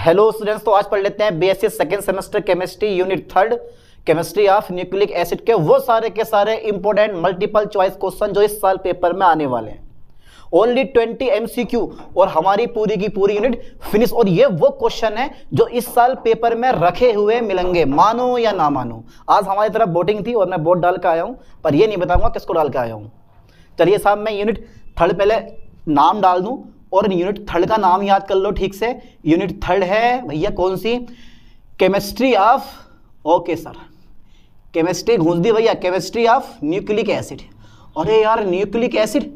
Hello students, तो आज पढ़ लेते हैं BSc second semester chemistry unit 3 chemistry of nucleic acid के वो सारे के सारे इंपॉर्टेंट मल्टीपल चॉइस क्वेश्चन जो इस साल पेपर में आने वाले हैं। ओनली 20 MCQ और हमारी पूरी की पूरी यूनिट फिनिश। और ये वो क्वेश्चन है जो इस साल पेपर में रखे हुए मिलेंगे, मानो या ना मानो। आज हमारी तरफ वोटिंग थी और मैं वोट डाल के आया हूँ, पर ये नहीं बताऊंगा किसको डाल के आया हूँ। चलिए साहब, मैं यूनिट 3 पहले नाम डाल दूं और यूनिट 3 का नाम याद कर लो ठीक से। यूनिट 3 है भैया कौन सी? Chemistry of, okay sir, chemistry घूस दी भैया, केमिस्ट्री ऑफ न्यूक्लिक एसिड। अरे यार न्यूक्लिक एसिड,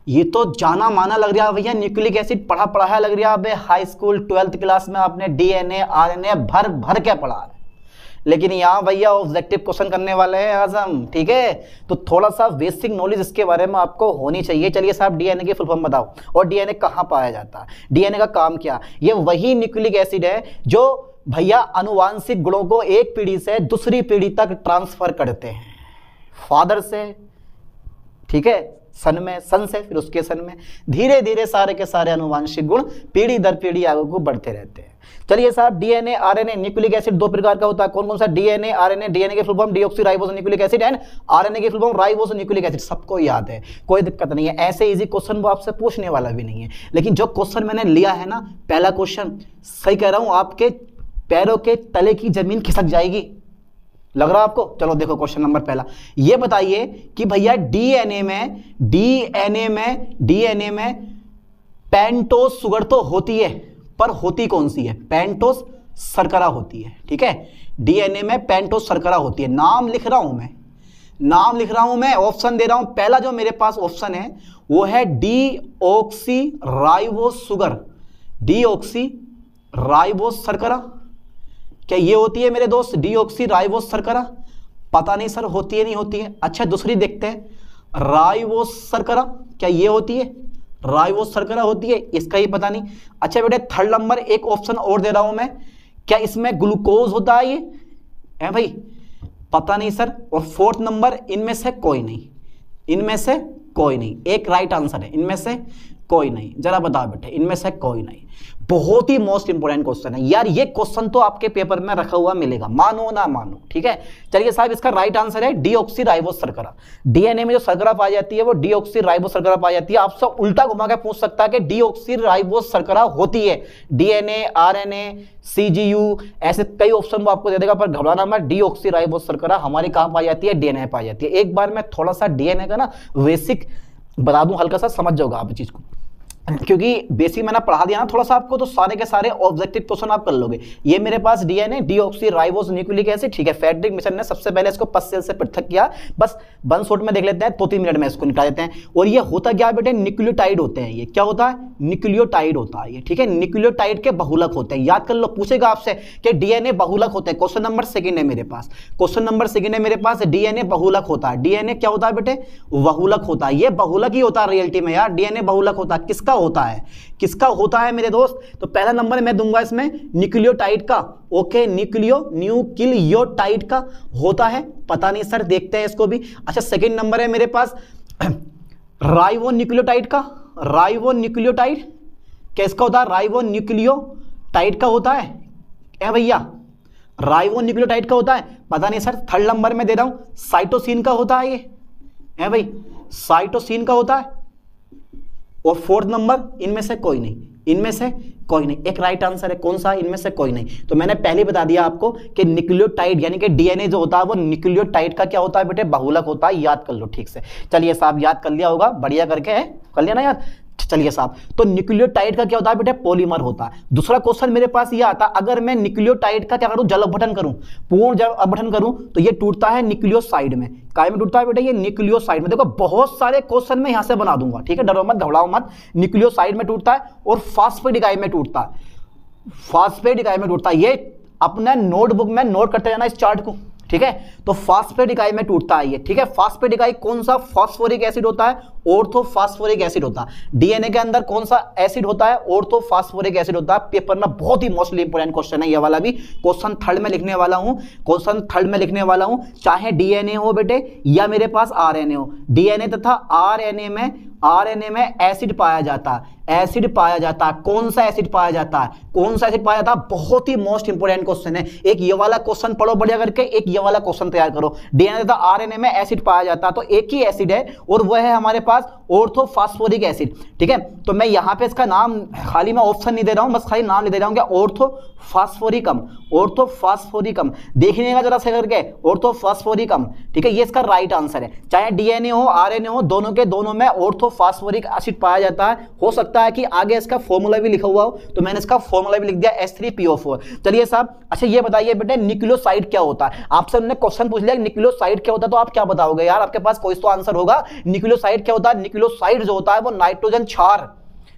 ये तो जाना माना लग रहा है भैया। न्यूक्लिक एसिड पढ़ा पढ़ाया लग रहा है। हाई स्कूल 12th क्लास में आपने DNA RNA भर भर के पढ़ा है, लेकिन यहाँ भैया ऑब्जेक्टिव क्वेश्चन करने वाले हैं आज हम, ठीक है? तो थोड़ा सा बेसिक नॉलेज इसके बारे में आपको होनी चाहिए। चलिए साहब, DNA की फुल फॉर्म बताओ और DNA कहाँ पाया जाता है, DNA का काम क्या? ये वही न्यूक्लिक एसिड है जो भैया अनुवांशिक गुणों को एक पीढ़ी से दूसरी पीढ़ी तक ट्रांसफर करते हैं। फादर से, ठीक है, सन में, सन से फिर उसके सन में, धीरे धीरे सारे के सारे अनुवांशिक गुण पीढ़ी दर पीढ़ी आगे को बढ़ते रहते हैं। चलिए साहब, DNA RNA न्यूक्लिक एसिड दो प्रकार का होता है। कौन कौन सा? DNA RNA, DNA के full form deoxyribose nucleic acid and RNA के full form ribose nucleic acid. सबको याद है, कोई दिक्कत नहीं है। ऐसे इजी क्वेश्चन वो आपसे पूछने वाला भी नहीं है, लेकिन जो क्वेश्चन मैंने लिया है ना, पहला क्वेश्चन, सही कह रहा हूं, आपके पैरों के तले की जमीन खिसक जाएगी। लग रहा है आपको? चलो देखो क्वेश्चन नंबर पहला, ये बताइए कि भैया DNA में पेंटोस शुगर तो होती है, पर होती कौन सी है? पेंटोस शर्करा होती है, ठीक है? DNA में पेंटोस शर्करा होती है। नाम लिख रहा हूं मैं, ऑप्शन दे रहा हूं। पहला जो मेरे पास ऑप्शन है वो है डीऑक्सीराइबोस शुगर, डीऑक्सीराइबोस शर्करा। क्या ये होती है मेरे दोस्त डीऑक्सीराइबोस शर्करा? पता नहीं सर, होती है नहीं होती है। अच्छा दूसरी देखते हैं, राइबोस शर्करा, क्या ये होती है? राइबोस शर्करा होती है, इसका ही पता नहीं। अच्छा बेटे, 3rd नंबर एक ऑप्शन और दे रहा हूं मैं, क्या इसमें ग्लूकोज होता है? ये है भाई, पता नहीं सर। और 4th नंबर, इनमें से कोई नहीं, एक राइट आंसर है, इनमें से कोई नहीं। जरा बताओ बेटे, इनमें से कोई नहीं। बहुत ही मोस्ट इंपोर्टेंट क्वेश्चन है यार, ये क्वेश्चन तो आपके पेपर में रखा हुआ मिलेगा, मानो ना मानो, ठीक है? चलिए साहब, इसका राइट आंसर है डीऑक्सीराइबोस शर्करा। DNA में जो शर्करा पाई जाती है वो डीऑक्सीराइबोस शर्करा पाई जाती है। आपसे उल्टा घुमा के पूछ सकता है कि डीऑक्सीराइबोस शर्करा होती है। DNA RNA CGU ऐसे कई ऑप्शन वो आपको दे देगा, पर घबराना मत। डीऑक्सीराइबोस शर्करा हमारी कहाँ पाई जाती है? DNA पाई जाती है। एक बार मैं थोड़ा सा DNA का ना बेसिक बता दूं, हल्का सा समझ जाओगे आप चीज को, क्योंकि बेसिक मैंने पढ़ा दिया ना थोड़ा सा आपको, तो सारे के सारे ऑब्जेक्टिव क्वेश्चन आप कर लोगे। ये मेरे पास DNA डीऑक्सीराइबोस न्यूक्लिक एसिड, ठीक है? फ्रेडरिक मिशन ने सबसे पहले इसको पससेल से पृथक किया। बस 1 शॉट में देख लेते हैं, 2-3 मिनट में इसको निकाल देते हैं। और ये होता क्या बेटे? न्यूक्लियोटाइड होते हैं। ये क्या होता है? न्यूक्लियोटाइड होता है ये, ठीक है? न्यूक्लियोटाइड के बहुलक होते हैं। याद कर लो, पूछेगा आपसे कि DNA बहुलक होते हैं। क्वेश्चन नंबर 2 है मेरे पास, DNA बहुलक होता है। DNA क्या होता है बेटे? बहुलक होता है। ये बहुलक ही होता है रियलिटी में यार, DNA बहुलक होता है। किसका होता है मेरे दोस्त? तो पहला नंबर मैं दूंगा इसमें न्यूक्लियोटाइड का, ओके? न्यूक्लियोटाइड का होता है, पता नहीं सर, देखते हैं इसको भी। अच्छा, 2nd नंबर है मेरे पास राइबोन्यूक्लियोटाइड का। राइबोन्यूक्लियोटाइड क्या इसका होता है? राइबोन्यूक्लियोटाइड का होता है क्या भैया? राइबोन्यूक्लियोटाइड का होता है, पता नहीं सर। 3rd नंबर में दे रहा हूं, साइटोसिन का होता है। ये है भाई, साइटोसिन का होता है। और 4th नंबर, इनमें से कोई नहीं, एक राइट आंसर है। कौन सा? इनमें से कोई नहीं। तो मैंने पहले बता दिया आपको कि न्यूक्लियोटाइड यानी कि DNA जो होता है वो न्यूक्लियोटाइड का क्या होता है बेटे? बहुलक होता है। याद कर लो ठीक से। चलिए साहब, याद कर लिया होगा, बढ़िया करके है, कर लिया ना याद? चलिए साहब, तो न्यूक्लियोटाइड का क्या होता है बेटे? पॉलीमर होता है। दूसरा क्वेश्चन मेरे पास ये आता, अगर मैं न्यूक्लियोटाइड का क्या करूं? जल अपघटन करूं, पूर्ण जल अपघटन करूं, तो ये टूटता है न्यूक्लियोसाइड में। काय में टूटता है बेटे? ये न्यूक्लियोसाइड में। देखो बहुत सारे क्वेश्चन मैं यहां से बना दूंगा, ठीक है? डरो मत, घबराओ मत। न्यूक्लियोसाइड में टूटता है और फॉस्फेटिडाइड में टूटता है। ये अपने नोटबुक में नोट करते जाना इस चार्ट को, ठीक है? तो फॉस्फेट इकाई में टूटता है ये, ठीक है? फॉस्फेट इकाई कौन सा? फॉस्फोरिक एसिड होता है ऑर्थोफॉस्फोरिक एसिड होता है। डीएनए के अंदर कौन सा एसिड होता है? ऑर्थोफॉस्फोरिक एसिड होता है। पेपर में बहुत ही मोस्टली इंपोर्टेंट क्वेश्चन है ये वाला भी, क्वेश्चन थर्ड में लिखने वाला हूं, क्वेश्चन थर्ड में लिखने वाला हूं। चाहे डीएनए हो बेटे या मेरे पास आरएनए हो, डीएनए तथा आरएनए में एसिड पाया जाता है, एसिड पाया जाता है। कौन सा एसिड पाया जाता है? कौन सा एसिड पाया जाता है? बहुत ही मोस्ट इंपोर्टेंट क्वेश्चन है। एक ये वाला क्वेश्चन पढ़ो बढ़िया करके, एक ये वाला क्वेश्चन तैयार करो। डीएनए तथा आरएनए में एसिड पाया जाता है, तो एक ही एसिड है और वह है हमारे पास ऑर्थोफॉस्फोरिक एसिड। ठीक है, तो मैं यहां पे इसका नाम खाली मैं ऑप्शन नहीं दे रहा हूं, बस खाली नाम ले दे रहा हूं क्या? ऑर्थोफॉस्फोरिकम, ऑर्थोफॉस्फोरिकम। देखने का जरा से करके, ऑर्थोफॉस्फोरिकम। ठीक है, ये इसका राइट आंसर है। चाहे डीएनए हो आरएनए हो, दोनों के दोनों में ऑर्थोफॉस्फोरिक एसिड पाया जाता है। हो सकता है कि आगे इसका फॉर्मूला भी लिखा हुआ हो, तो मैंने इसका फॉर्मूला भी लिख दिया H3PO4। चलिए साहब, अच्छा ये बताइए बेटे न्यूक्लियोसाइड क्या होता है? आपसे हमने क्वेश्चन पूछ लिया न्यूक्लियोसाइड क्या होता है, तो आप क्या बताओगे यार? आपके पास कोई तो आंसर होगा। न्यूक्लियोसाइड क्या होता है? न्यूक्लियोसाइड जो होता है वो नाइट्रोजन क्षार,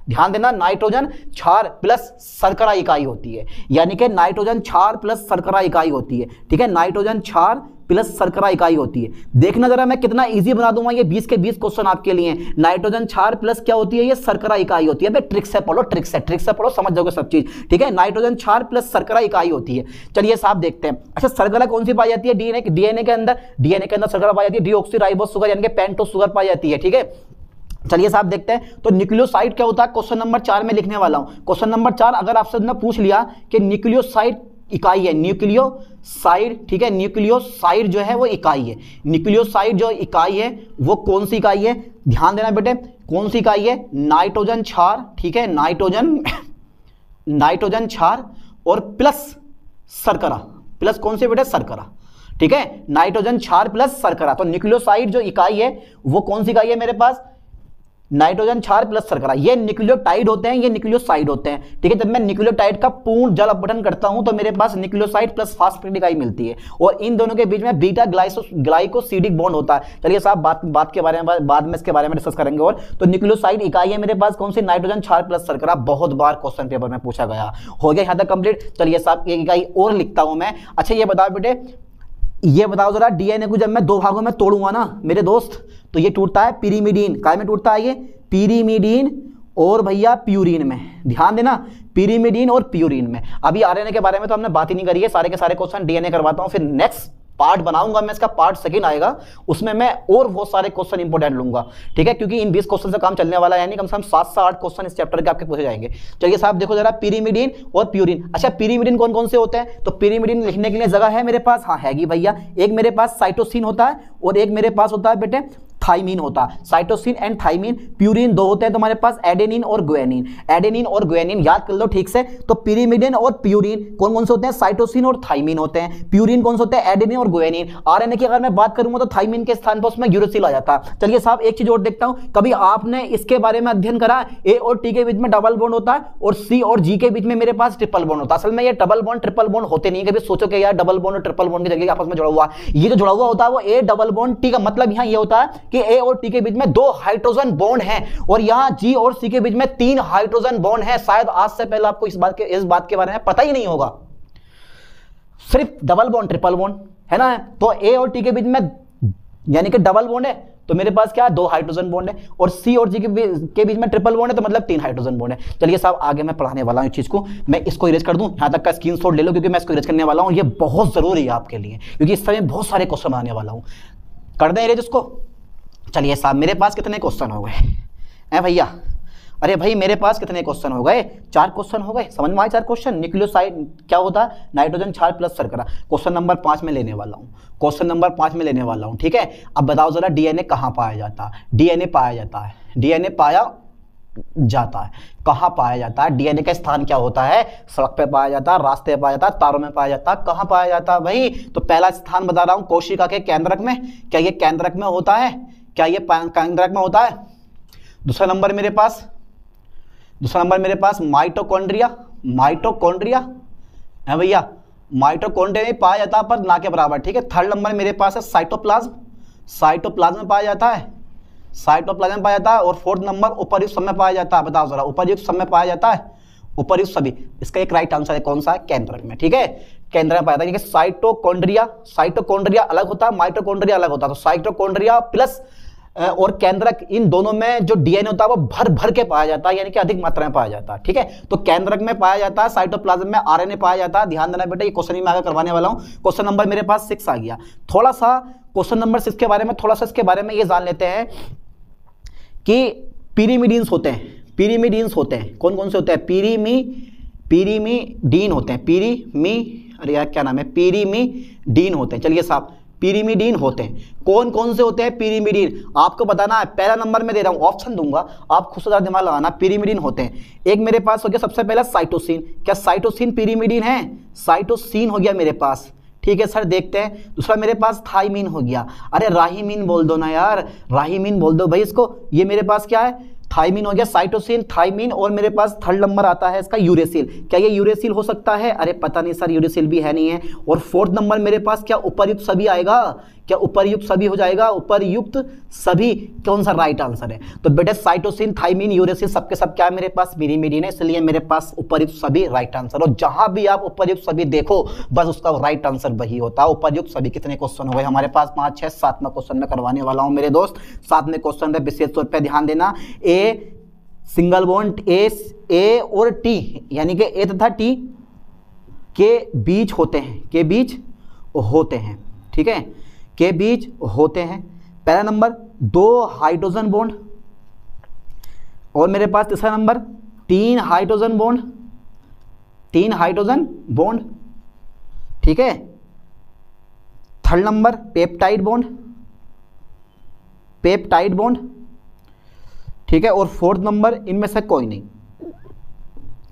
ध्यान देना, नाइट्रोजन क्षार प्लस शर्करा इकाई होती है, यानी कि नाइट्रोजन क्षार प्लस शर्करा इकाई होती है। ठीक है, नाइट्रोजन क्षार प्लस शर्करा इकाई होती है। देखना जरा मैं कितना इजी बना दूंगा ये 20 के 20 क्वेश्चन आपके लिए। नाइट्रोजन क्षार प्लस क्या होती है? ये शर्करा इकाई होती है। ट्रिक से पढ़ो, ट्रिक से पढ़ो, समझ जाओगे सब चीज। ठीक है, नाइट्रोजन क्षार प्लस शर्करा इकाई होती है। चलिए साहब देखते हैं। अच्छा, शर्करा कौन सी पाई जाती है? डीएनए के अंदर शर्करा पाई जाती है, डीऑक्सीराइबोस शुगर यानी कि पेंटोस शुगर पाई जाती है। ठीक है, चलिए साहब देखते हैं। तो न्यूक्लियोसाइड क्या होता है? क्वेश्चन नंबर 4 में लिखने वाला हूं। क्वेश्चन नंबर 4 अगर आपसे ने पूछ लिया कि न्यूक्लियोसाइड इकाई है, न्यूक्लियोसाइड, ठीक है, न्यूक्लियोसाइड जो है वो इकाई है। न्यूक्लियोसाइड जो इकाई है वो कौन सी इकाई है? ध्यान देना बेटे, कौन सी इकाई है? नाइट्रोजन क्षार, ठीक है, नाइट्रोजन क्षार और प्लस शर्करा, प्लस कौन सी बेटे? शर्करा। ठीक है, नाइट्रोजन क्षार प्लस शर्करा। तो न्यूक्लियोसाइड जो इकाई है वो कौन सी इकाई है मेरे पास? नाइट्रोजन क्षार प्लस शर्करा। ये न्यूक्लियोटाइड होते हैं, ये न्यूक्लियोसाइड होते हैं। ठीक है, जब मैं न्यूक्लियोटाइड का पूर्ण जल अपघटन करता हूं तो मेरे पास न्यूक्लियोसाइड प्लस फास्फेट इकाई मिलती है और इन दोनों के बीच में बीटा ग्लाइकोसिडिक बॉन्ड होता है। चलिए साहब बात के बारे में बाद में इसके बारे में डिस्कस करेंगे। और तो न्यूक्लियोसाइड इकाई है मेरे पास कौन सी? नाइट्रोजन क्षार प्लस शर्करा। बहुत बार क्वेश्चन पेपर में पूछा गया। हो गया यहां तक कंप्लीट। चलिए साहब एक इकाई और लिखता हूं मैं। अच्छा ये बताओ बेटे, ये बताओ जरा, डीएनए को जब मैं 2 भागों में तोड़ूंगा ना मेरे दोस्त, तो ये टूटता है पिरीमिडीन। काय में टूटता है? ये पिरीमिडीन और भैया प्यूरिन में। ध्यान देना, पिरीमिडीन और प्यूरिन में। अभी आरएनए के बारे में तो हमने बात ही नहीं करी है, सारे के सारे क्वेश्चन डीएनए करवाता हूं, फिर नेक्स्ट पार्ट बनाऊंगा मैं, इसका पार्ट 2 आएगा, उसमें मैं और बहुत सारे क्वेश्चन इंपोर्टेंट लूंगा। ठीक है, क्योंकि इन 20 क्वेश्चन से काम चलने वाला है, यानी कम से कम 7 से 8 क्वेश्चन इस चैप्टर के आपके पूछे जाएंगे। चलिए साहब देखो जरा, पिरीमिडीन और प्यूरिन। अच्छा, पिरीमिडीन कौन कौन से होते हैं? तो पिरीमिडीन लिखने के लिए जगह है मेरे पास? हाँ हैगी भैया। एक मेरे पास साइटोसिन होता है और एक मेरे पास होता है बेटे थाइमीन होता है। Cytosine and thiamine. प्यूरिन 2 होते हैं तुम्हारे पास, एडेनिन और ग्वानिन। एडेनिन और ग्वानिन याद कर लो ठीक से। तो पिरीमिडीन और प्यूरिन कौन कौन से होते हैं? साइटोसिन और थाइमीन होते हैं। प्यूरिन कौन से होते हैं? एडेनिन और ग्वानिन। आरएनए की अगर मैं बात करूंगा तो थाइमीन के स्थान पर उसमें यूरेसिल आ जाता है। चलिए साहब एक चीज और देखता हूं, कभी आपने इसके बारे में अध्ययन करा? ए और टी के बीच में डबल बॉन्ड होता है और सी और जी के बीच में मेरे पास ट्रिपल बॉन्ड होता है। असल में ये डबल बॉन्ड ट्रिपल बॉन्ड होते नहीं। कभी सोचो कि यार डबल बॉन्ड और ट्रिपल बॉन्ड की जगह आपस में जुड़ा हुआ, ये जो जुड़ा हुआ होता है वो ए डबल बॉन्ड टी का मतलब यहां ये होता है कि ए और टी के बीच में 2 हाइड्रोजन बॉन्ड हैं और यहां जी और सी के बीच में 3 हाइड्रोजन बॉन्ड हैं। शायद आज से पहले आपको इस बात के बारे में पता ही नहीं होगा, सिर्फ डबल बॉन्ड ट्रिपल बॉन्ड है ना। तो ए और टी के बीच में यानी कि डबल बॉन्ड है तो मेरे पास क्या है? 2 हाइड्रोजन बॉन्ड है और सी और जी के बीच में ट्रिपल बॉन्ड है तो मतलब 3 हाइड्रोजन बॉन्ड है। चलिए साहब आगे मैं पढ़ाने वाला हूं इस चीज को, मैं इसको इरेज कर दूं, यहां तक का स्क्रीनशॉट ले लो क्योंकि मैं इसको इरेज करने वाला हूं। ये बहुत जरूरी है आपके लिए क्योंकि इस समय बहुत सारे क्वेश्चन बनाने वाला हूं। कर दें इरेज इसको। चलिए साहब मेरे पास कितने क्वेश्चन हो गए भैया? अरे भाई मेरे पास कितने क्वेश्चन हो गए? 4 क्वेश्चन हो गए। समझ में आए 4 क्वेश्चन? न्यूक्लियोसाइड क्या होता है? नाइट्रोजन क्षार प्लस शर्करा। क्वेश्चन नंबर 5 में लेने वाला हूं, क्वेश्चन नंबर 5 में लेने वाला हूं। ठीक है, अब बताओ जरा डीएनए कहां पाया जाता है? डीएनए पाया जाता है, डीएनए पाया जाता है, कहां पाया जाता है? डीएनए का स्थान क्या होता है? सड़क पे पाया जाता है, रास्ते पे पाया जाता है, तारों में पाया जाता है, कहां पाया जाता है भाई? तो पहला स्थान बता रहा हूं कोशिका के केंद्रक में। क्या ये केंद्रक में होता है? क्या ये केंद्रक में होता है? दूसरा नंबर मेरे पास माइटोकॉन्ड्रिया। माइटोकॉन्ड्रिया है भैया, माइटोकॉन्ड्रिया में पाया जाता है पर ना के बराबर। ठीक है, थर्ड नंबर मेरे पास है साइटोप्लाज्म। साइटोप्लाज्म में पाया जाता है, साइटोप्लाज्म में पाया जाता है। और फोर्थ नंबर उपर्युक्त सब में पाया जाता है। बताओ जरा, उपर्युक्त सब में पाया जाता है? उपर्युक्त सभी, इसका एक राइट आंसर है कौन सा? केंद्रक में। ठीक है, केंद्र में पाया जाता है क्योंकि साइटोकॉन्ड्रिया अलग होता है, माइटोकॉन्ड्रिया अलग होता है। तो साइटोकॉन्ड्रिया प्लस और केंद्रक, इन दोनों में जो डीएनए होता है वो भर भर के पाया जाता है, यानी कि अधिक मात्रा में पाया जाता है। ठीक है, तो केंद्रक में पाया जाता है, साइटोप्लाज्म में आरएनए पाया जाता है। ध्यान देना बेटा, ये क्वेश्चन ही मैं आगे करवाने वाला हूं। क्वेश्चन नंबर मेरे पास 6 आ गया। थोड़ा सा क्वेश्चन नंबर 6 के बारे में, थोड़ा सा इसके बारे में ये जान लेते हैं कि पिरीमिडीन्स होते हैं, पिरीमिडीन्स होते हैं, कौन कौन से होते हैं? पिरीमिडीन होते हैं, अरे यार क्या नाम है, पिरीमिडीन होते हैं। चलिए साहब, पिरीमिडीन होते हैं। कौन कौन से होते हैं पिरीमिडीन? आपको बताना है, पहला नंबर में दे रहा हूं, ऑप्शन दूंगा, आप खुद से ज़्यादा दिमाग लगाना। पिरीमिडीन होते हैं। एक मेरे पास हो गया सबसे पहला साइटोसिन। क्या साइटोसिन पिरीमिडीन है? साइटोसिन हो गया मेरे पास। ठीक है सर, देखते हैं। दूसरा मेरे पास थाइमीन हो गया। अरे राहिमीन बोल दो ना यार, राहिमीन बोल दो भाई इसको। ये मेरे पास क्या है? थाइमीन हो गया, साइटोसिन, थाइमीन। और मेरे पास थर्ड नंबर आता है इसका यूरेसिल। क्या ये यूरेसिल हो सकता है? अरे पता नहीं सर, यूरेसिल भी है नहीं है। और फोर्थ नंबर मेरे पास क्या उपर्युक्त सभी आएगा? क्या उपर्युक्त सभी हो जाएगा? उपर्युक्त सभी कौन सा राइट आंसर है? तो बेटे साइटोसिन, थाइमीन, यूरेसिल सबके सब क्या है मेरे पास? पिरीमिडीन है, इसलिए मेरे पास उपर्युक्त सभी राइट आंसर। और जहां भी आप उपर्युक्त सभी देखो बस उसका राइट आंसर वही होता है, उपर्युक्त सभी। कितने क्वेश्चन हो गए हमारे पास? 5, 6, 7वां क्वेश्चन में करवाने वाला हूं मेरे दोस्त। 7वें क्वेश्चन में विशेष तौर पर ध्यान देना। ए सिंगल बॉन्ड ए और टी, यानी कि ए तथा टी के बीच होते हैं, के बीच होते हैं। ठीक है, के बीच होते हैं। पहला नंबर 2 हाइड्रोजन बॉन्ड, और मेरे पास तीसरा number 3 hydrogen bond, 3 hydrogen bond. ठीक है, third number peptide bond, peptide bond. ठीक है, और फोर्थ नंबर इनमें से कोई नहीं,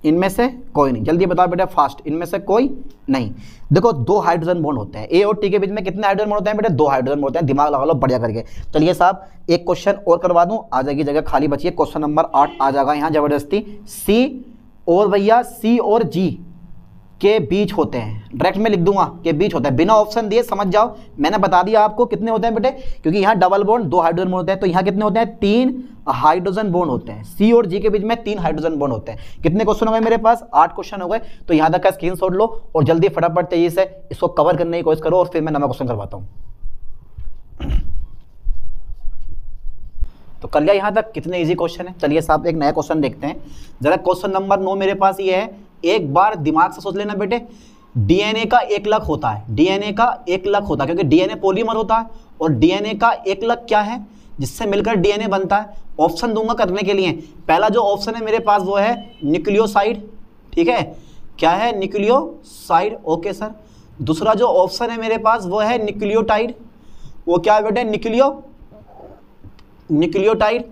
इनमें से कोई नहीं। जल्दी बताओ बेटा फास्ट, इनमें से कोई नहीं। देखो 2 हाइड्रोजन बॉन्ड होते हैं। ए और टी के बीच में कितने हाइड्रोजन बॉन्ड होते हैं बेटा? 2 हाइड्रोजन बॉन्ड होते हैं। दिमाग लगा लो बढ़िया करके। चलिए साहब, एक क्वेश्चन और करवा दूं, आ जाएगी जगह खाली बची है। क्वेश्चन नंबर 8 आ जाएगा यहाँ जबरदस्ती। सी और भैया सी और जी के बीच होते हैं, डायरेक्ट में लिख दूंगा के बीच होते हैं, बिना ऑप्शन दिए समझ जाओ। मैंने बता दिया आपको कितने होते हैं बेटे, क्योंकि यहाँ डबल बॉन्ड 2 हाइड्रोजन बॉन्ड होते हैं, तो यहाँ कितने होते हैं? 3 हाइड्रोजन बॉन्ड होते हैं। सी और जी के बीच में 3 हाइड्रोजन बॉन्ड होते हैं। कितने क्वेश्चन हो गए मेरे पास? 8 क्वेश्चन हो गए। तो यहाँ तक का स्क्रीनशॉट लो और जल्दी फटाफट तेजी से इसको कवर करने की कोशिश करो, और फिर मैं नया क्वेश्चन करवाता हूँ। तो कर लिया यहाँ तक? कितने इजी क्वेश्चन है। चलिए साहब एक नया क्वेश्चन देखते हैं जरा। क्वेश्चन नंबर 9 मेरे पास ये है। एक बार दिमाग से सोच लेना बेटे, डीएनए का एकलक होता है, डीएनए का एकलक होता है, क्योंकि डीएनए पॉलीमर होता है। और डीएनए का एकलक क्या है जिससे मिलकर डीएनए बनता है? ऑप्शन दूंगा करने के लिए। पहला जो ऑप्शन है मेरे पास वो है न्यूक्लियोसाइड। ठीक है, क्या है? न्यूक्लियोसाइड। Okay sir. दूसरा जो ऑप्शन है मेरे पास वो है न्यूक्लियोटाइड। वो क्या है बेटे? न्यूक्लियोटाइड।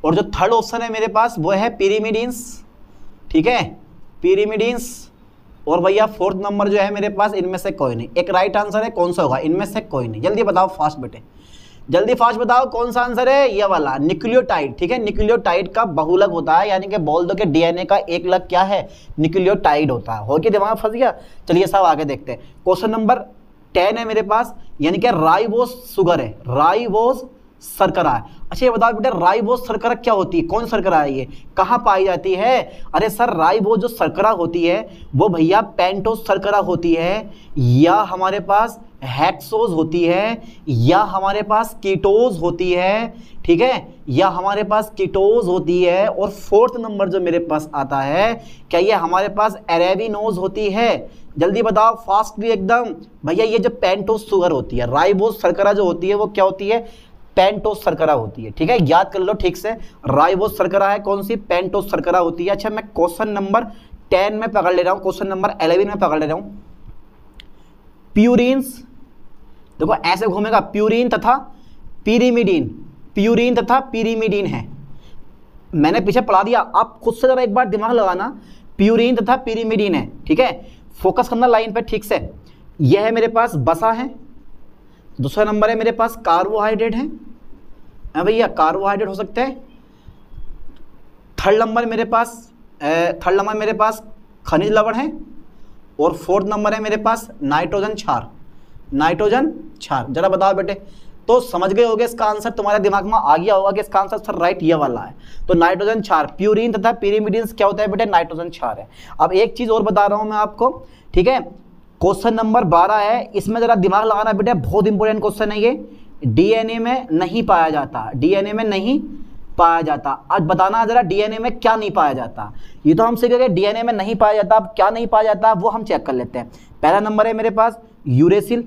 और जो थर्ड ऑप्शन है मेरे पास वो है पिरीमिडीन्स। ठीक है, पिरीमिडीन्स। और भैया फोर्थ नंबर जो है मेरे पास, इनमें से कोई नहीं। एक राइट आंसर है, कौन सा होगा? इनमें से कोई नहीं। जल्दी बताओ फास्ट बेटे, जल्दी फास्ट बताओ कौन सा आंसर है? ये वाला न्यूक्लियोटाइड। ठीक है, न्यूक्लियोटाइड का बहुलक होता है, यानी कि बोल दो कि डीएनए का एक लक क्या है? न्यूक्लियोटाइड होता है। हो के दिमाग फंस गया? चलिए साहब आगे देखते हैं। क्वेश्चन नंबर 10 है मेरे पास, यानी कि राइबोस शुगर है, राइबोस शर्करा है। अच्छा ये बताओ बेटा, राइबोस शर्करा क्या होती है? कौन शर्करा है ये? कहाँ पाई जाती है? अरे सर राइबोस जो शर्करा होती है वो भैया पेंटोस शर्करा होती है, या हमारे पास हेक्सोज होती है, या हमारे पास कीटोज होती है। ठीक है, या हमारे पास कीटोज होती है। और फोर्थ नंबर जो मेरे पास आता है, क्या ये हमारे पास एरेबिनोज होती है? जल्दी बताओ फास्ट भी एकदम। भैया ये जो पेंटोस शुगर होती है, राइबोस शर्करा जो होती है वो क्या होती है? पेंटोस शर्करा होती है। ठीक है, याद कर लो ठीक से, राइबोस शर्करा है कौन सी? पेंटोस शर्करा होती है। अच्छा मैं क्वेश्चन नंबर 10 में पकड़ ले रहा हूं, क्वेश्चन नंबर 11 में पकड़ ले रहा हूं। प्यूरिन्स, देखो ऐसे घूमेगा, प्यूरिन तथा पिरीमिडीन, प्यूरिन तथा पिरीमिडीन है। मैंने पीछे पढ़ा दिया, आप खुद से जरा एक बार दिमाग लगाना। प्यूरिन तथा पिरीमिडीन है। ठीक है, फोकस करना लाइन पे ठीक से। यह है मेरे पास वसा है। दूसरा नंबर है मेरे पास कार्बोहाइड्रेट है भैया, कार्बोहाइड्रेट हो सकते हैं। थर्ड नंबर मेरे पास खनिज लवण है। और फोर्थ नंबर है मेरे पास नाइट्रोजन क्षार, नाइट्रोजन क्षार। जरा बताओ बेटे, तो समझ गए होगे इसका आंसर, तुम्हारे दिमाग में आ गया होगा कि इसका आंसर सर राइट ये वाला है। तो नाइट्रोजन क्षार, प्यूरिन तथा पिरीमिडीन्स क्या होता है बेटे? नाइट्रोजन क्षार है। अब एक चीज और बता रहा हूं मैं आपको। ठीक है, क्वेश्चन नंबर 12 है, इसमें जरा दिमाग लगाना बेटा, बहुत इंपॉर्टेंट क्वेश्चन है ये। डीएनए में नहीं पाया जाता, डीएनए में नहीं पाया जाता। आज बताना जरा डीएनए में क्या नहीं पाया जाता। ये तो हम सीख गए डीएनए में नहीं पाया जाता, अब क्या नहीं पाया जाता वो हम चेक कर लेते हैं। पहला नंबर है मेरे पास यूरेसिल,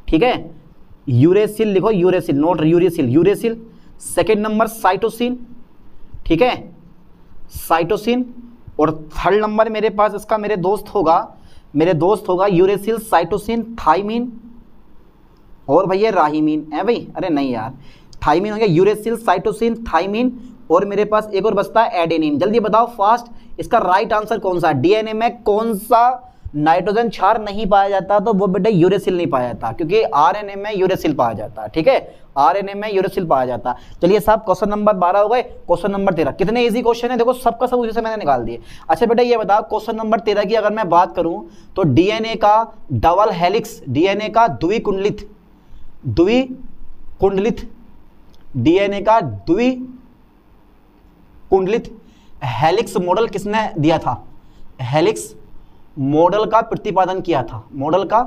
ठीक है, यूरेसिल लिखो, uracil, note uracil, uracil. Second number cytosine, ठीक है, साइटोसिन। और थर्ड नंबर मेरे पास इसका मेरे दोस्त होगा यूरेसिल, साइटोसिन, थाइमिन और भैया राहिमीन है भाई, अरे नहीं यार, थाइमिन हो गया, यूरेसिल, साइटोसिन, थाइमिन और मेरे पास एक और बचता है एडेनिन। जल्दी बताओ फास्ट, इसका राइट आंसर कौन सा है? डीएनए में कौन सा नाइट्रोजन क्षार नहीं पाया जाता? तो वो बेटा यूरेसिल नहीं पाया जाता, क्योंकि आरएनए में यूरेसिल पाया जाता है, ठीक है, आरएनए में यूरेसिल पाया जाता है। चलिए साहब क्वेश्चन नंबर 12 हो गए। क्वेश्चन नंबर 13, कितने इजी क्वेश्चन है देखो, सबका सब उसी से मैंने निकाल दिए। अच्छा बेटा ये बताओ क्वेश्चन नंबर 13 की अगर मैं बात करूं तो डीएनए का डबल हेलिक्स, डीएनए का द्विकुंडलित, डीएनए का द्विकुंडलित हेलिक्स मॉडल किसने दिया था? हेलिक्स मॉडल का प्रतिपादन किया था, मॉडल का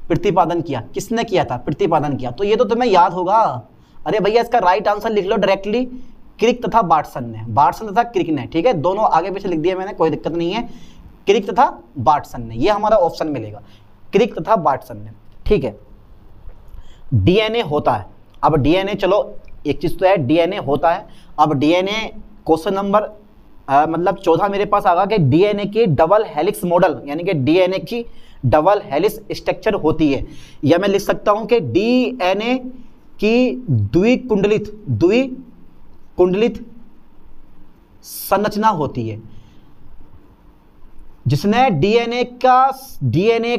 प्रतिपादन किया किसने किया था? प्रतिपादन किया। तो ये तो तुम्हें याद होगा। अरे भैया इसका राइट आंसर लिख लो डायरेक्टली, क्रिक तथा बार्टसन ने, बार्टसन तथा क्रिक ने, ठीक है, दोनों आगे पीछे लिख दिए मैंने, कोई दिक्कत नहीं है। क्रिक तथा बार्टसन ने, ये हमारा ऑप्शन मिलेगा, क्रिक तथा बार्टसन ने, ठीक है। डीएनए होता है, अब डीएनए, चलो एक चीज तो है डीएनए होता है। अब डीएनए क्वेश्चन नंबर मतलब 14 मेरे पास आगा कि डीएनए की डबल हेलिक्स मॉडल, यानी कि डीएनए की डबल हेलिक्स स्ट्रक्चर होती है, या मैं लिख सकता हूं कि डीएनए की द्विकुंडलित संरचना होती है। जिसने डीएनए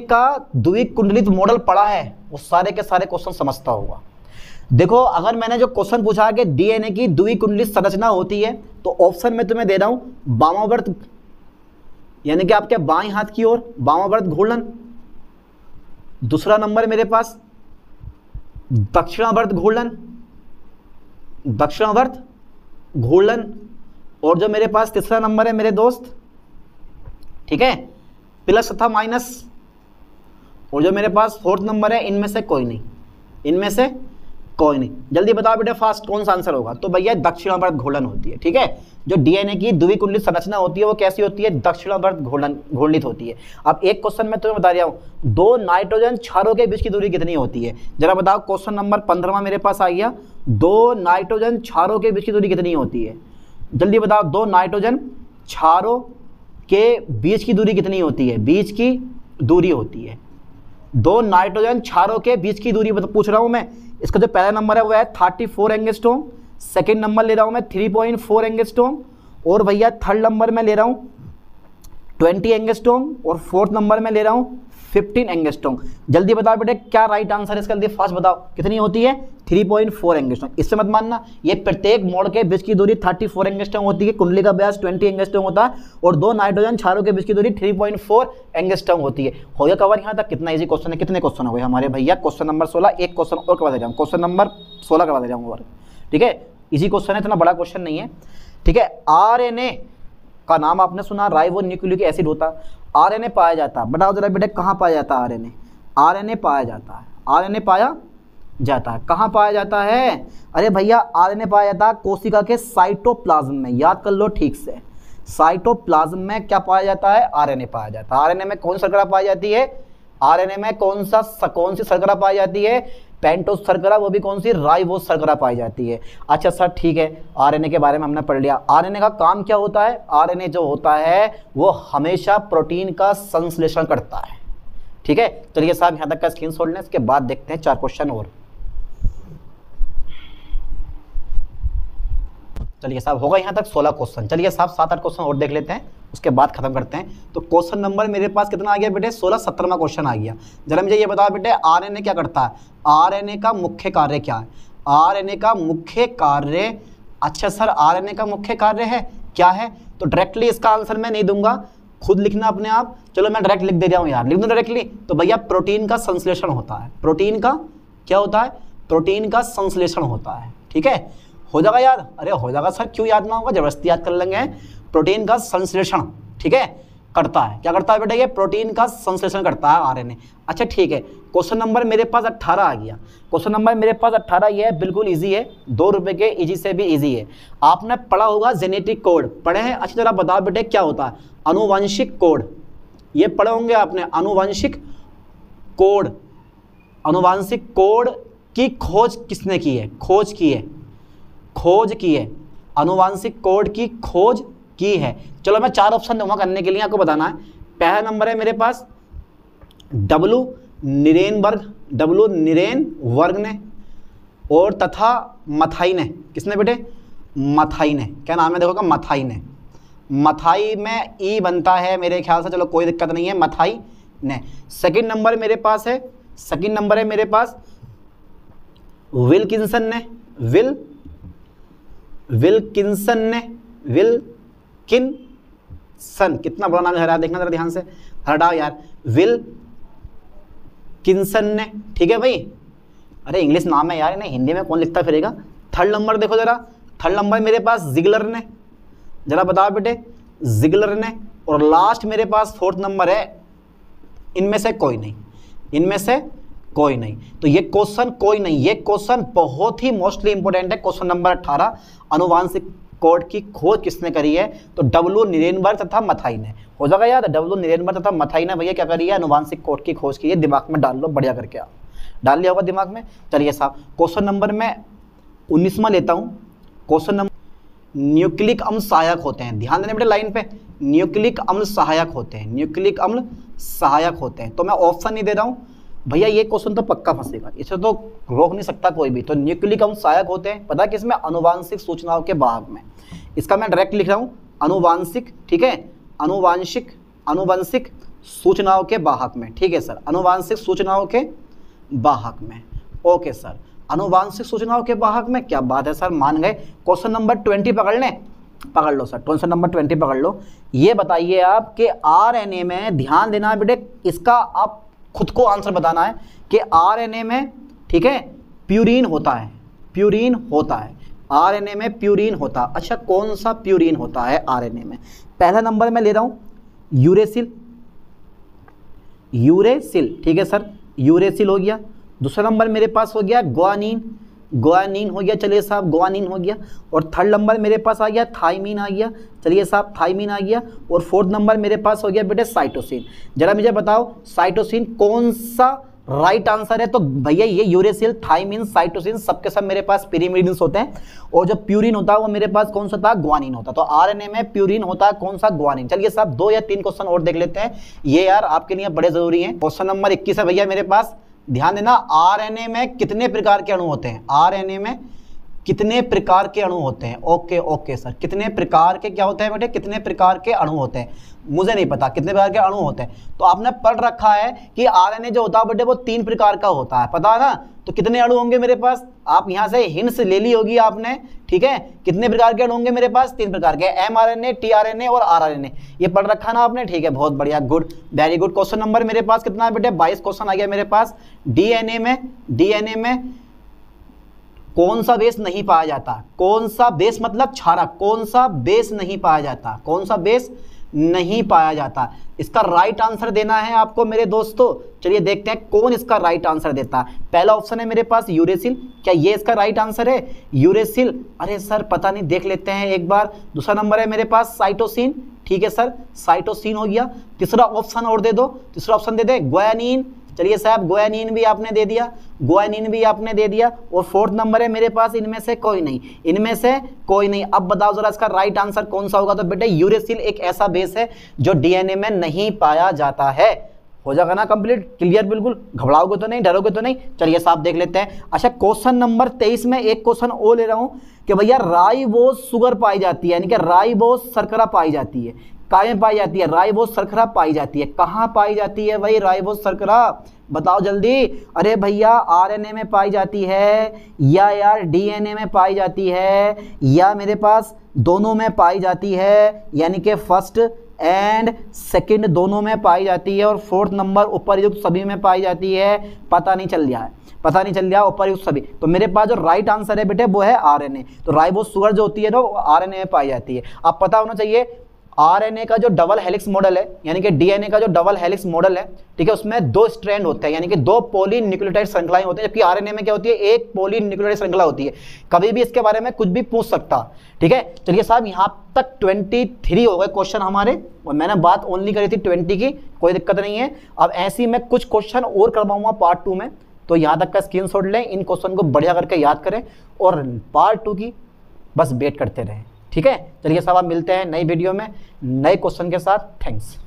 का द्विकुंडलित मॉडल पढ़ा है वो सारे के सारे क्वेश्चन समझता होगा। देखो अगर मैंने जो क्वेश्चन पूछा कि डीएनए की द्विकुंडलित संरचना होती है, तो ऑप्शन में तुम्हें दे रहा हूं वामावर्त, यानी कि आपके बाएं हाथ की ओर वामावर्त घूर्णन। दूसरा नंबर मेरे पास दक्षिणावर्त घूर्णन। और जो मेरे पास तीसरा नंबर है मेरे दोस्त, ठीक है, प्लस तथा माइनस। और जो मेरे पास फोर्थ नंबर है, इनमें से कोई नहीं, जल्दी बताओ बेटा फास्ट कौन सा आंसर होगा? तो भैया दक्षिणावर्त घूर्णन होती है, ठीक है। जो डीएनए की द्विकुंडलित संरचना होती है वो कैसी होती है? दक्षिणावर्त घूर्णित होती है। अब एक क्वेश्चन मैं तुम्हें बता रहा हूं, दो नाइट्रोजन क्षारों के बीच की दूरी कितनी होती है? जरा बताओ, क्वेश्चन नंबर 15 मेरे पास आ गया, दो नाइट्रोजन क्षारों के बीच की दूरी कितनी होती है? जल्दी बताओ, दो नाइट्रोजन क्षारों के बीच की दूरी कितनी होती है? बीच की दूरी होती है, दो नाइट्रोजन क्षारों के बीच की दूरी पूछ रहा हूं मैं। इसका जो पहला नंबर है वो है 34 एंगस्ट्रॉम, सेकंड नंबर ले रहा हूं मैं 3.4 एंगस्ट्रॉम, और भैया थर्ड नंबर में ले रहा हूं 20 एंगस्ट्रॉम, और फोर्थ नंबर में ले रहा हूं 15 एंगस्ट्रॉम। जल्दी बताओ बेटे क्या राइट आंसर है इसका? जल्दी फास्ट बताओ कितनी होती है? 3.4 एंगस्ट्रॉम। इससे मत मानना, ये प्रत्येक मोड़ के बीच की दूरी 34 एंगस्ट्रॉम होती है, कुंडली का व्यास 20 एंगस्ट्रॉम होता है, और दो नाइट्रोजन क्षारों के बीच की दूरी 3.4 एंगस्ट्रॉम होती है। हो गया कवर यहाँ तक? कितना इजी क्वेश्चन है, कितने क्वेश्चन हो गए हमारे भैया? क्वेश्चन नंबर 16, एक क्वेश्चन और करवा दे रहा हूँ, क्वेश्चन नंबर 16 करवा दे रहा हूँ, ठीक है। इजी क्वेश्चन है, इतना बड़ा क्वेश्चन नहीं है, ठीक है। आरएनए का नाम आपने सुना, राइबोन्यूक्लिक एसिड होता है। आरएनए पाया जाता है, बताओ जरा बेटे कहाँ पाया जाता है आरएनए? आरएनए पाया जाता है, आरएनए पाया जाता है, कहाँ पाया जाता है? अरे भैया आरएनए पाया जाता है कोशिका के साइटोप्लाज्म में, याद कर लो ठीक से, साइटोप्लाज्म में क्या पाया जाता है? आरएनए पाया जाता है। आरएनए में कौन सी शर्करा पाई जाती है? आरएनए में कौन सी शर्करा पाई जाती है? पेंटोस शर्करा, वो भी कौन सी? राइबोस शर्करा पाई जाती है। अच्छा सर ठीक है, आरएनए के बारे में हमने पढ़ लिया। आरएनए का काम क्या होता है? आरएनए जो होता है वो हमेशा प्रोटीन का संश्लेषण करता है, ठीक है। चलिए साहब यहाँ तक का स्क्रीनशॉट लें, इसके बाद देखते हैं 4 क्वेश्चन और। चलिए साहब होगा यहाँ तक 16 क्वेश्चन। चलिए साहब 7-8 क्वेश्चन और देख लेते हैं, उसके बाद खत्म करते हैं। तो क्वेश्चन नंबर मेरे पास कितना आ गया बेटे? 16, 17वां क्वेश्चन आ गया। जरा मुझे ये बताओ बेटे आरएनए क्या करता है? आरएनए का मुख्य कार्य क्या है? आरएनए का मुख्य कार्य, अच्छा सर आरएनए का मुख्य कार्य है क्या है? तो डायरेक्टली इसका आंसर मैं नहीं दूंगा, खुद लिखना अपने आप। चलो मैं डायरेक्ट लिख दे रहा हूँ यार, लिख दूँ डायरेक्टली। तो भैया प्रोटीन का संश्लेषण होता है। प्रोटीन का क्या होता है? प्रोटीन का संश्लेषण होता है, ठीक है। हो जाएगा याद? अरे हो जाएगा सर, क्यों याद ना होगा, जबरदस्ती याद कर लेंगे। प्रोटीन का संश्लेषण, ठीक है, करता है। क्या करता है बेटा? ये प्रोटीन का संश्लेषण करता है आरएनए। अच्छा ठीक है, क्वेश्चन नंबर मेरे पास 18 आ गया। क्वेश्चन नंबर मेरे पास 18 ये है, बिल्कुल इजी है, 2 रुपए के इजी से भी इजी है। आपने पढ़ा होगा जेनेटिक कोड, पढ़े हैं? अच्छी तरह बताओ बेटे क्या होता है अनुवांशिक कोड, ये पढ़े होंगे आपने। अनुवांशिक कोड, अनुवांशिक कोड की खोज किसने की है? खोज की है, खोज की है, अनुवांशिक कोड की खोज की है। चलो मैं 4 ऑप्शन दूंगा करने के लिए, आपको बताना है। पहला नंबर है मेरे पास डब्लू निरेनबर्ग, डब्लू निरेनबर्ग ने, और तथा मथाई ने। किसने बेटे? मथाई ने। क्या नाम है देखोगा? मथाई ने। मथाई में ई बनता है मेरे ख्याल से, चलो कोई दिक्कत नहीं है, मथाई ने। सेकंड नंबर मेरे पास है, सेकंड नंबर है मेरे पास विल्किंसन ने, विल्किंसन ने, विल्किंसन, कितना बड़ा नाम है, देखना जरा ध्यान से, हटाओ यार, विल्किंसन ने। ठीक है भाई, अरे इंग्लिश नाम है यार, इन्हें हिंदी में कौन लिखता फिरेगा। थर्ड नंबर देखो जरा, थर्ड नंबर मेरे पास जिगलर ने, जरा बताओ बेटे, जिगलर ने। और लास्ट मेरे पास फोर्थ नंबर है, इनमें से कोई नहीं, इनमें से कोई नहीं। तो ये क्वेश्चन कोई नहीं, ये क्वेश्चन बहुत ही मोस्टली इंपॉर्टेंट है। क्वेश्चन नंबर 18, अनुवांशिक कोड की खोज किसने करी है? तो डब्लू निरेनबर्ग तथा मथाई ने। हो जाएगा याद, डब्लू निरेनबर्ग तथा मथाई ने भैया क्या करी है? अनुवांशिक कोड की खोज की है। दिमाग में डाल लो बढ़िया करके, आप डाल लिया होगा दिमाग में। चलिए साहब, क्वेश्चन नंबर मैं 19वां लेता हूँ। क्वेश्चन नंबर, न्यूक्लिक अम्ल सहायक होते हैं, ध्यान देने बेटे लाइन पे, न्यूक्लिक अम्ल सहायक होते हैं, न्यूक्लिक अम्ल सहायक होते हैं। तो मैं ऑप्शन नहीं दे रहा हूँ भैया, ये क्वेश्चन तो पक्का फंसेगा, इसे तो रोक नहीं सकता कोई भी। तो न्यूक्लिक अम्ल सहायक होते हैं, पता है किसमें? अनुवांशिक सूचनाओं के वाहक में। इसका मैं डायरेक्ट लिख रहा हूँ अनुवांशिक, ठीक है, अनुवांशिक, अनुवंशिक सूचनाओं के वाहक में। ठीक है सर, अनुवांशिक सूचनाओं के वाहक में। ओके सर, अनुवांशिक सूचनाओं के वाहक में, क्या बात है सर, मान गए। क्वेश्चन नंबर 20 पकड़ लें, पकड़ लो सर, क्वेश्चन नंबर 20 पकड़ लो। ये बताइए आप कि आरएनए में, ध्यान देना है बेटे, इसका आप खुद को आंसर बताना है कि आरएनए में, ठीक है, प्यूरिन होता है, प्यूरिन होता है, आरएनए में प्यूरिन होता है। अच्छा, कौन सा प्यूरिन होता है आरएनए में? पहला नंबर मैं ले रहा हूं यूरेसिल, यूरेसिल, ठीक है सर, यूरेसिल हो गया। दूसरा नंबर मेरे पास हो गया ग्वानिन, ग्वानिन हो गया, चलिए साहब ग्वानिन हो गया। और थर्ड नंबर मेरे पास आ गया थाइमीन आ गया, चलिए साहब थाइमीन आ गया। और फोर्थ नंबर मेरे पास हो गया बेटे साइटोसिन। जरा मुझे बताओ साइटोसिन कौन सा राइट आंसर है? तो भैया ये यूरेसिल, थाइमीन, साइटोसिन सबके सब मेरे पास पिरिमिडिन्स होते हैं, और जो प्यूरिन होता है वो मेरे पास कौन सा था? ग्वानिन होता है। तो आरएनए में प्यूरिन होता है कौन सा? ग्वानिन। चलिए साहब 2 या 3 क्वेश्चन और देख लेते हैं, ये यार आपके लिए बड़े जरूरी हैं। क्वेश्चन नंबर 21 है भैया मेरे पास, ध्यान देना, आरएनए में कितने प्रकार के अणु होते हैं? आरएनए में कितने प्रकार के अणु होते हैं? ओके ओके सर, कितने प्रकार के क्या होते हैं बेटे? कितने प्रकार के अणु होते हैं? मुझे नहीं पता कितने प्रकार के अणु होते हैं। तो आपने पढ़ रखा है कि आरएनए जो होता है बेटे वो 3 प्रकार का होता है, पता है ना? तो कितने अणु होंगे मेरे पास? आप यहाँ से हिंट्स ले ली होगी आपने, ठीक है। कितने प्रकार के अणु होंगे मेरे पास? 3 प्रकार के, एमआरएनए, टीआरएनए और आरआरएनए। ये पढ़ रखा ना आपने, ठीक है, बहुत बढ़िया, good, very good. Question number मेरे पास कितना है बेटे? 22 क्वेश्चन आ गया मेरे पास। डीएनए में कौन सा बेस नहीं पाया जाता? कौन सा बेस मतलब क्षारक, कौन सा बेस नहीं पाया जाता? कौन सा बेस नहीं पाया जाता? इसका राइट आंसर देना है आपको मेरे दोस्तों। चलिए देखते हैं कौन इसका राइट आंसर देता है। पहला ऑप्शन है मेरे पास यूरेसिल, क्या ये इसका राइट आंसर है? यूरेसिल, अरे सर पता नहीं, देख लेते हैं एक बार। दूसरा नंबर है मेरे पास साइटोसिन, ठीक है सर, साइटोसिन हो गया। तीसरा ऑप्शन और दे दो, तीसरा ऑप्शन दे दे ग्वानिन, चलिए साहब ग्वानिन भी आपने दे दिया, ग्वानिन भी आपने दे दिया। और फोर्थ नंबर है मेरे पास, इनमें से कोई नहीं, इनमें से कोई नहीं। अब बताओ जरा इसका राइट आंसर कौन सा होगा? तो बेटे यूरेसिल एक ऐसा बेस है जो डीएनए में नहीं पाया जाता है। हो जाएगा ना कंप्लीट, क्लियर, बिल्कुल, घबराओगे तो नहीं, डरोगे तो नहीं। चलिए साहब देख लेते हैं। अच्छा, क्वेश्चन नंबर 23 में एक क्वेश्चन और ले रहा हूं कि भैया राइबोज शुगर पाई जाती है, यानी कि राइबोज शर्करा पाई जाती है, कहाँ पाई जाती है? राइबोज शर्करा पाई जाती है, कहाँ पाई जाती है भाई राइबोज शर्करा? बताओ जल्दी। अरे भैया आरएनए में पाई जाती है, या यार डीएनए में पाई जाती है, या मेरे पास दोनों में पाई जाती है, यानी कि फर्स्ट एंड सेकंड दोनों में पाई जाती है, और फोर्थ नंबर उपरयुक्त सभी में पाई जाती है। पता नहीं चल रहा है, पता नहीं चल रहा उपरयुक्त सभी। तो मेरे पास जो राइट आंसर है बेटे वो है आरएनए। तो राइबोज शुगर जो होती है ना वो आरएनए में पाई जाती है। अब पता होना चाहिए आरएनए का जो डबल हेलिक्स मॉडल है यानी कि डीएनए का जो डबल हेलिक्स मॉडल है, ठीक है, उसमें 2 स्ट्रैंड होते हैं यानी कि 2 पॉलीन्यूक्लियोटाइड श्रृंखलाएं होती हैं, जबकि आरएनए में क्या होती है, एक पॉलीन्यूक्लियोटाइड श्रृंखला होती है। कभी भी इसके बारे में कुछ भी पूछ सकता, ठीक है। चलिए साहब यहाँ तक 23 हो गए क्वेश्चन हमारे, और मैंने बात ओनली करी थी 20 की, कोई दिक्कत नहीं है। अब ऐसी मैं कुछ क्वेश्चन और करवाऊंगा पार्ट 2 में, तो यहाँ तक का स्क्रीनशॉट लें, इन क्वेश्चन को बढ़िया करके याद करें और पार्ट 2 की बस वेट करते रहें, ठीक है। चलिए साहब आप मिलते हैं नई वीडियो में नए क्वेश्चन के साथ। थैंक्स।